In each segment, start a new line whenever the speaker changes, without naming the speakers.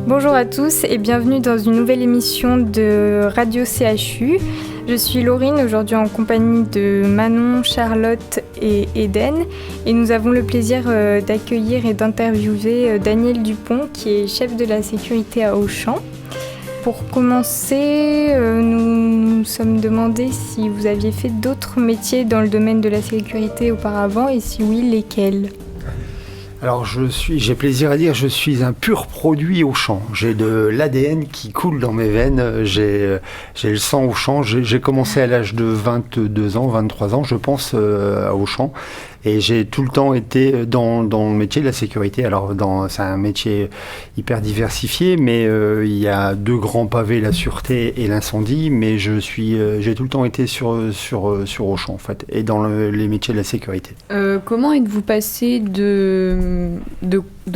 Bonjour à tous et bienvenue dans une nouvelle émission de Radio CHU. Je suis Laurine, aujourd'hui en compagnie de Manon, Charlotte et Eden. Et nous avons le plaisir d'accueillir et d'interviewer Daniel Dupont, qui est chef de la sécurité à Auchan. Pour commencer, nous nous sommes demandé si vous aviez fait d'autres métiers dans le domaine de la sécurité auparavant et si oui, lesquels ?
Alors j'ai plaisir à dire, je suis un pur produit Auchan. J'ai de l'ADN qui coule dans mes veines, j'ai le sang Auchan. J'ai commencé à l'âge de 22 ans, 23 ans, je pense, à Auchan. Et j'ai tout le temps été dans le métier de la sécurité. Alors c'est un métier hyper diversifié, mais il y a deux grands pavés, la sûreté et l'incendie. Mais j'ai tout le temps été sur Auchan en fait, et dans les métiers de la sécurité.
Comment êtes-vous passé de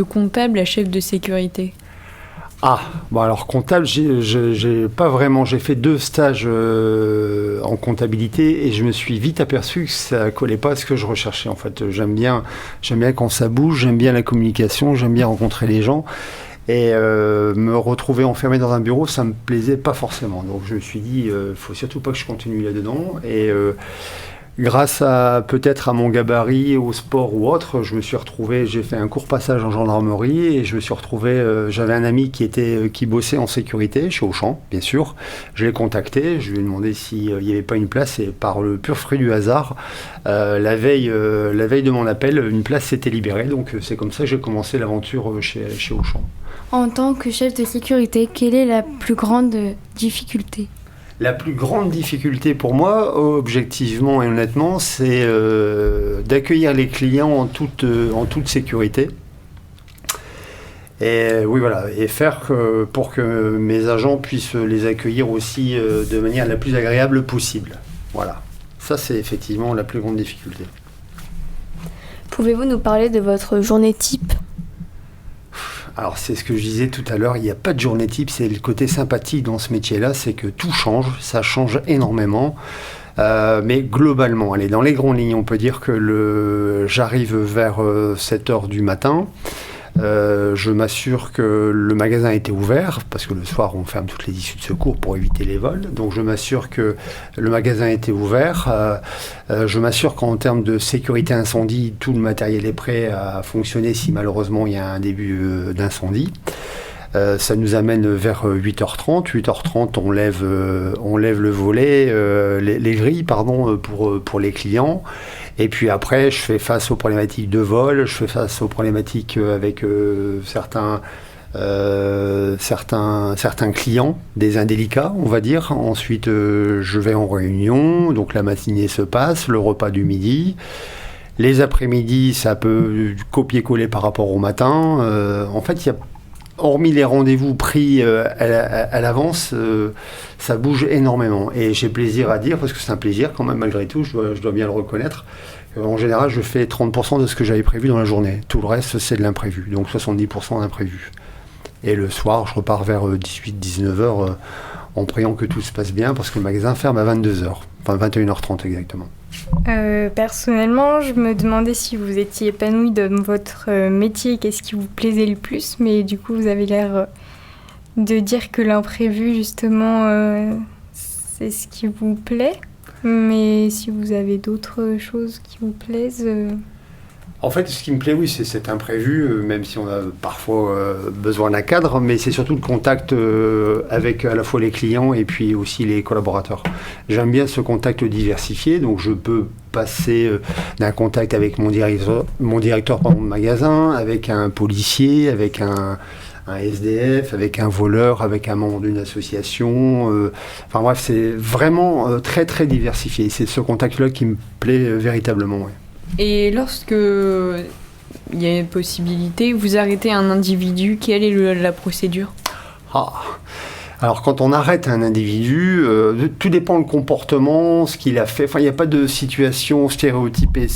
comptable à chef de sécurité ?
Alors comptable, j'ai pas vraiment. J'ai fait 2 stages en comptabilité et je me suis vite aperçu que ça collait pas à ce que je recherchais en fait. J'aime bien quand ça bouge, j'aime bien la communication, j'aime bien rencontrer les gens et me retrouver enfermé dans un bureau, ça me plaisait pas forcément. Donc je me suis dit, faut surtout pas que je continue là-dedans et grâce peut-être à mon gabarit, au sport ou autre, je me suis retrouvé, j'ai fait un court passage en gendarmerie et je me suis retrouvé, j'avais un ami qui bossait en sécurité chez Auchan, bien sûr. Je l'ai contacté, je lui ai demandé s'il n'y avait pas une place et par le pur fruit du hasard, la veille de mon appel, une place s'était libérée. Donc c'est comme ça que j'ai commencé l'aventure chez Auchan.
En tant que chef de sécurité, quelle est la plus grande difficulté ?
La plus grande difficulté pour moi, objectivement et honnêtement, c'est d'accueillir les clients en toute sécurité. Et oui, voilà, et faire pour que mes agents puissent les accueillir aussi de manière la plus agréable possible. Voilà, ça c'est effectivement la plus grande difficulté.
Pouvez-vous nous parler de votre journée type ?
Alors c'est ce que je disais tout à l'heure, il n'y a pas de journée type, c'est le côté sympathique dans ce métier-là, c'est que tout change, ça change énormément. Mais globalement, allez, dans les grandes lignes, on peut dire que j'arrive vers 7h du matin. Je m'assure que le magasin était ouvert, parce que le soir on ferme toutes les issues de secours pour éviter les vols. Donc je m'assure que le magasin était ouvert. Je m'assure qu'en termes de sécurité incendie, tout le matériel est prêt à fonctionner si malheureusement il y a un début d'incendie. Ça nous amène vers 8h30. 8h30, on lève le volet, les grilles, pour les clients. Et puis après, je fais face aux problématiques de vol, je fais face aux problématiques avec certains clients, des indélicats, on va dire. Ensuite, je vais en réunion, donc la matinée se passe, le repas du midi. Les après-midi, ça peut copier-coller par rapport au matin. En fait, hormis les rendez-vous pris à l'avance, ça bouge énormément. Et j'ai plaisir à dire, parce que c'est un plaisir quand même malgré tout, je dois bien le reconnaître. En général, je fais 30% de ce que j'avais prévu dans la journée. Tout le reste, c'est de l'imprévu, donc 70% d'imprévu. Et le soir, je repars vers 18-19h en priant que tout se passe bien, parce que le magasin ferme à 22h, enfin 21h30 exactement.
Personnellement, je me demandais si vous étiez épanoui dans votre métier, qu'est-ce qui vous plaisait le plus, mais du coup, vous avez l'air de dire que l'imprévu, justement, c'est ce qui vous plaît. Mais si vous avez d'autres choses qui vous plaisent...
En fait, ce qui me plaît, oui, c'est cet imprévu, même si on a parfois besoin d'un cadre, mais c'est surtout le contact avec à la fois les clients et puis aussi les collaborateurs. J'aime bien ce contact diversifié, donc je peux passer d'un contact avec mon directeur de magasin, avec un policier, avec un SDF, avec un voleur, avec un membre d'une association. Enfin bref, c'est vraiment très très diversifié. C'est ce contact-là qui me plaît véritablement. Ouais.
Et lorsque il y a une possibilité, vous arrêtez un individu, quelle est la procédure ?
Alors quand on arrête un individu, tout dépend le comportement, ce qu'il a fait. Enfin, il n'y a pas de situation stéréotypée.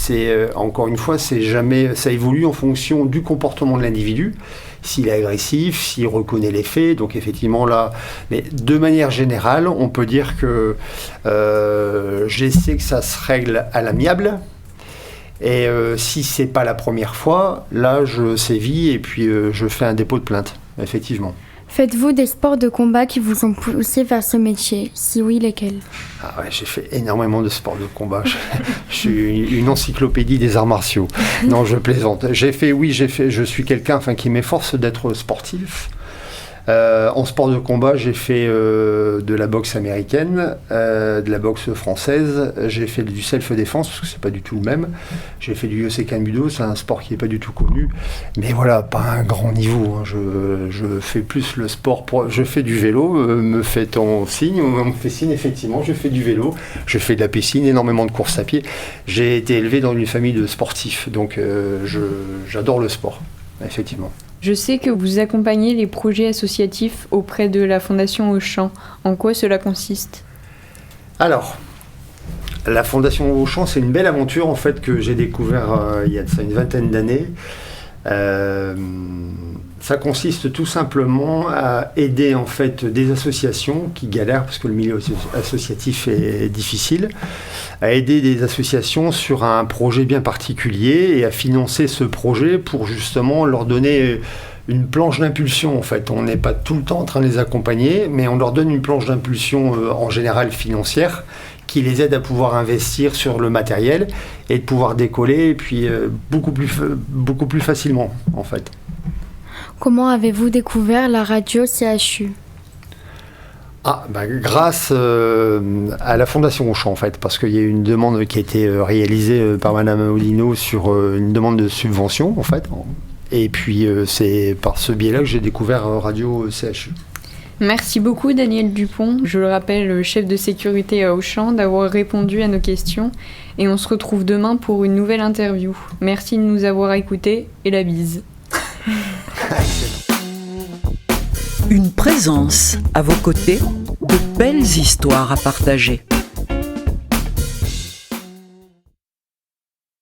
Encore une fois, ça évolue en fonction du comportement de l'individu. S'il est agressif, s'il reconnaît les faits, donc effectivement là, mais de manière générale, on peut dire que j'essaie que ça se règle à l'amiable. Et si c'est pas la première fois, là je sévis et puis je fais un dépôt de plainte, effectivement.
Faites-vous des sports de combat qui vous ont poussé vers ce métier? Si oui, lesquels?
Ah ouais, j'ai fait énormément de sports de combat. Je suis une encyclopédie des arts martiaux. Non, je plaisante. Je suis quelqu'un qui m'efforce d'être sportif. En sport de combat, j'ai fait de la boxe américaine, de la boxe française, j'ai fait du self-défense, parce que c'est pas du tout le même. J'ai fait du Yosekan Budo, c'est un sport qui est pas du tout connu. Mais voilà, pas un grand niveau. Hein. Je fais plus le sport, je fais du vélo, me fait-on signe, on me fait signe, effectivement, je fais du vélo, je fais de la piscine, énormément de courses à pied. J'ai été élevé dans une famille de sportifs, donc j'adore le sport, effectivement.
Je sais que vous accompagnez les projets associatifs auprès de la Fondation Auchan. En quoi cela consiste? Alors,
la Fondation Auchan, c'est une belle aventure en fait que j'ai découvert il y a de ça une vingtaine d'années. Ça consiste tout simplement à aider en fait des associations qui galèrent parce que le milieu associatif est difficile, à aider des associations sur un projet bien particulier et à financer ce projet pour justement leur donner une planche d'impulsion en fait. On n'est pas tout le temps en train de les accompagner, mais on leur donne une planche d'impulsion en général financière qui les aide à pouvoir investir sur le matériel et de pouvoir décoller et puis beaucoup plus facilement en fait.
Comment avez-vous découvert la radio CHU?
Grâce à la Fondation Auchan en fait, parce qu'il y a eu une demande qui a été réalisée par Madame Audino sur une demande de subvention en fait. Et puis c'est par ce biais-là que j'ai découvert Radio CHU.
Merci beaucoup Daniel Dupont, je le rappelle, chef de sécurité à Auchan, d'avoir répondu à nos questions. Et on se retrouve demain pour une nouvelle interview. Merci de nous avoir écoutés et la bise.
Une présence à vos côtés, de belles histoires à partager.